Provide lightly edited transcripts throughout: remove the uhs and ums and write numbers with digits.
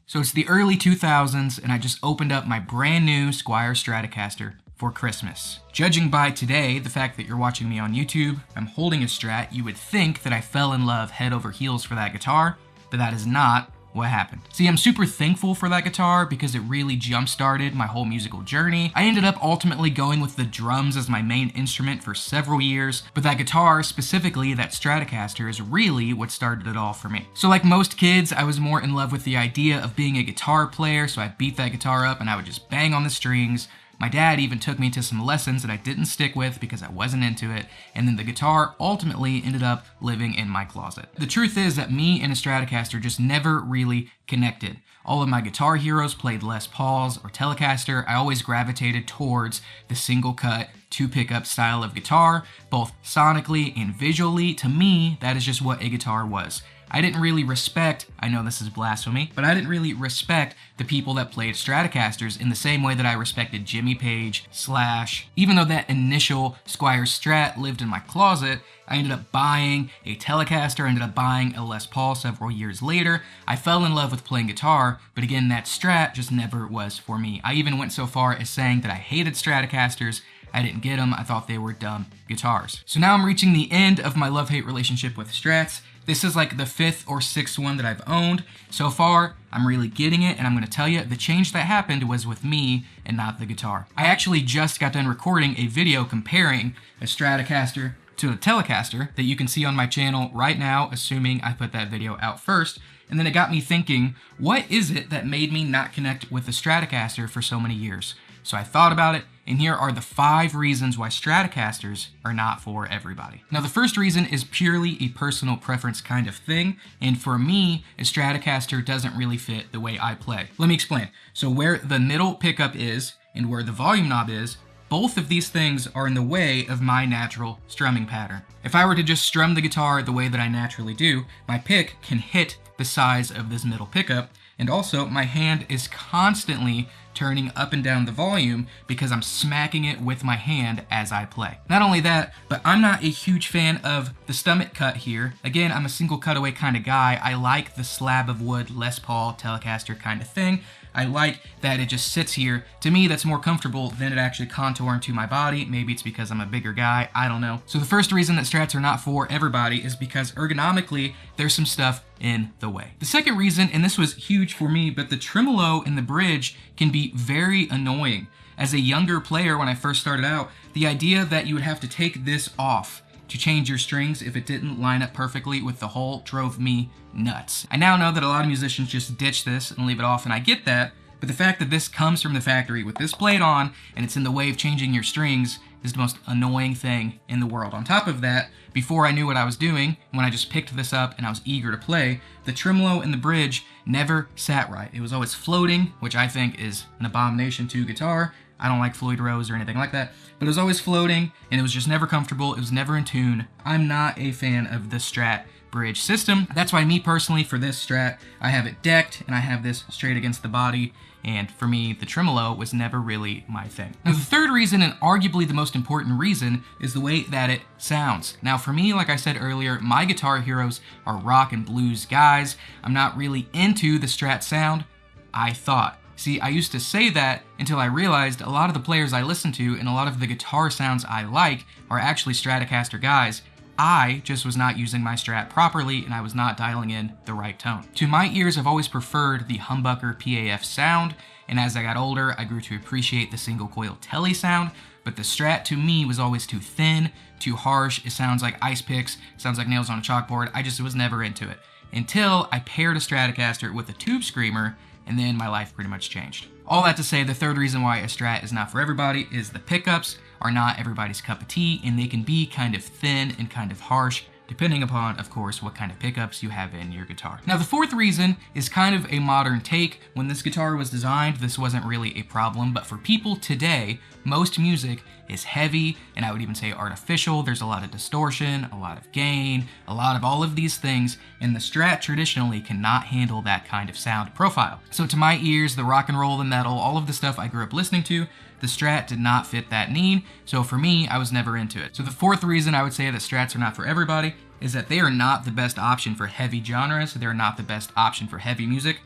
So it's the early 2000s and I just opened up my brand new Squier Stratocaster for Christmas. Judging by today, the fact that you're watching me on YouTube, I'm holding a Strat, you would think that I fell in love head over heels for that guitar, but that is not what happened. See, I'm super thankful for that guitar because it really jump-started my whole musical journey. I ended up ultimately going with the drums as my main instrument for several years, but that guitar, specifically that Stratocaster, is really what started it all for me. So like most kids, I was more in love with the idea of being a guitar player, so I beat that guitar up and I would just bang on the strings. My dad even took me to some lessons that I didn't stick with because I wasn't into it, and then the guitar ultimately ended up living in my closet. The truth is that me and a Stratocaster just never really connected. All of my guitar heroes played Les Pauls or Telecaster. I always gravitated towards the single cut, two pickup style of guitar, both sonically and visually. To me, that is just what a guitar was. I didn't really respect, I know this is blasphemy, but I didn't really respect the people that played Stratocasters in the same way that I respected Jimmy Page, Slash. Even though that initial Squier Strat lived in my closet, I ended up buying a Telecaster, I ended up buying a Les Paul several years later. I fell in love with playing guitar, but again, that Strat just never was for me. I even went so far as saying that I hated Stratocasters. I didn't get them, I thought they were dumb guitars. So now I'm reaching the end of my love-hate relationship with Strats. This is like the 5th or 6th one that I've owned. So far, I'm really getting it, and I'm gonna tell you, the change that happened was with me and not the guitar. I actually just got done recording a video comparing a Stratocaster to a Telecaster that you can see on my channel right now, assuming I put that video out first. And then it got me thinking, what is it that made me not connect with the Stratocaster for so many years? So I thought about it, and here are the 5 reasons why Stratocasters are not for everybody. Now the first reason is purely a personal preference kind of thing, and for me, a Stratocaster doesn't really fit the way I play. Let me explain. So where the middle pickup is, and where the volume knob is, both of these things are in the way of my natural strumming pattern. If I were to just strum the guitar the way that I naturally do, my pick can hit the size of this middle pickup, and also my hand is constantly turning up and down the volume because I'm smacking it with my hand as I play. Not only that, but I'm not a huge fan of the stomach cut here. Again, I'm a single cutaway kind of guy. I like the slab of wood Les Paul Telecaster kind of thing. I like that it just sits here. To me, that's more comfortable than it actually contouring to my body. Maybe it's because I'm a bigger guy, I don't know. So the first reason that Strats are not for everybody is because ergonomically, there's some stuff in the way. The second reason, and this was huge for me, but the tremolo in the bridge can be very annoying. As a younger player, when I first started out, the idea that you would have to take this off to change your strings if it didn't line up perfectly with the hole drove me nuts. I now know that a lot of musicians just ditch this and leave it off, and I get that, but the fact that this comes from the factory with this blade on and it's in the way of changing your strings is the most annoying thing in the world. On top of that, before I knew what I was doing, when I just picked this up and I was eager to play, the tremolo in the bridge never sat right. It was always floating, which I think is an abomination to guitar. I don't like Floyd Rose or anything like that, but it was always floating and it was just never comfortable. It was never in tune. I'm not a fan of the Strat bridge system. That's why me personally, for this Strat, I have it decked and I have this straight against the body. And for me, the tremolo was never really my thing. Now, the third reason, and arguably the most important reason, is the way that it sounds. Now, for me, like I said earlier, my guitar heroes are rock and blues guys. I'm not really into the Strat sound, I thought. See, I used to say that until I realized a lot of the players I listen to and a lot of the guitar sounds I like are actually Stratocaster guys. I just was not using my Strat properly and I was not dialing in the right tone. To my ears, I've always preferred the humbucker PAF sound, and as I got older, I grew to appreciate the single coil Tele sound, but the Strat to me was always too thin, too harsh. It sounds like ice picks, sounds like nails on a chalkboard. I just was never into it. Until I paired a Stratocaster with a tube screamer, and then my life pretty much changed. All that to say, the third reason why a Strat is not for everybody is the pickups are not everybody's cup of tea, and they can be kind of thin and kind of harsh, depending upon, of course, what kind of pickups you have in your guitar. Now, the fourth reason is kind of a modern take. When this guitar was designed, this wasn't really a problem, but for people today, most music is heavy, and I would even say artificial. There's a lot of distortion, a lot of gain, a lot of all of these things, and the Strat traditionally cannot handle that kind of sound profile. So to my ears, the rock and roll, the metal, all of the stuff I grew up listening to, the Strat did not fit that need, so for me, I was never into it. So the fourth reason I would say that Strats are not for everybody is that they are not the best option for heavy genres. They're not the best option for heavy music.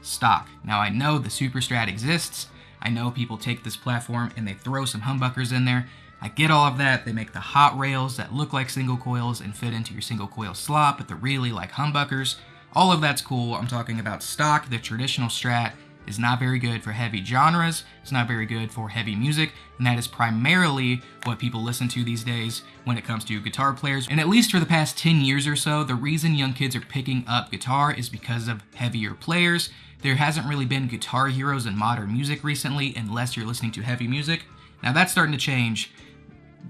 stock. Now I know the Super Strat exists. I know people take this platform and they throw some humbuckers in there. I get all of that. They make the hot rails that look like single coils and fit into your single coil slot, but they're really like humbuckers. All of that's cool. I'm talking about stock. The traditional Strat is not very good for heavy genres. It's not very good for heavy music, and that is primarily what people listen to these days when it comes to guitar players. And at least for the past 10 years or so, the reason young kids are picking up guitar is because of heavier players. There hasn't really been guitar heroes in modern music recently, unless you're listening to heavy music. Now that's starting to change.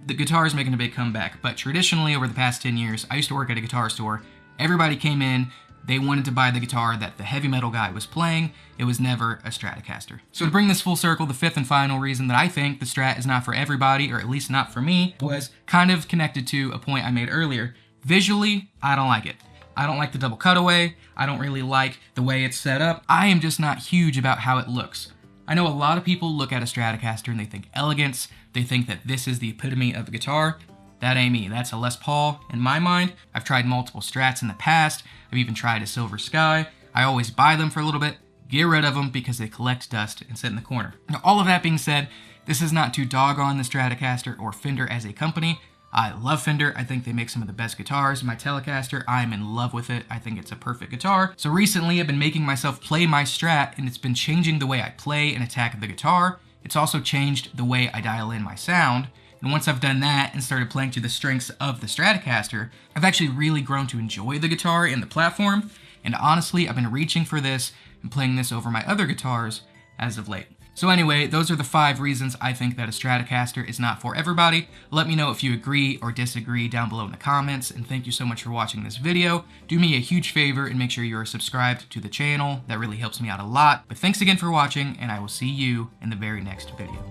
The guitar is making a big comeback, but traditionally over the past 10 years, I used to work at a guitar store. Everybody came in, they wanted to buy the guitar that the heavy metal guy was playing. It was never a Stratocaster. So to bring this full circle, the fifth and final reason that I think the Strat is not for everybody, or at least not for me, was kind of connected to a point I made earlier. Visually, I don't like it. I don't like the double cutaway. I don't really like the way it's set up. I am just not huge about how it looks. I know a lot of people look at a Stratocaster and they think elegance. They think that this is the epitome of a guitar. That ain't me. That's a Les Paul in my mind. I've tried multiple Strats in the past. I've even tried a Silver Sky. I always buy them for a little bit, get rid of them because they collect dust and sit in the corner. Now, all of that being said, this is not to dog on the Stratocaster or Fender as a company. I love Fender. I think they make some of the best guitars. My Telecaster, I'm in love with it. I think it's a perfect guitar. So recently I've been making myself play my Strat, and it's been changing the way I play and attack the guitar. It's also changed the way I dial in my sound. And once I've done that and started playing to the strengths of the Stratocaster, I've actually really grown to enjoy the guitar and the platform. And honestly, I've been reaching for this and playing this over my other guitars as of late. So anyway, those are the 5 reasons I think that a Stratocaster is not for everybody. Let me know if you agree or disagree down below in the comments, and thank you so much for watching this video. Do me a huge favor and make sure you are subscribed to the channel. That really helps me out a lot. But thanks again for watching, and I will see you in the very next video.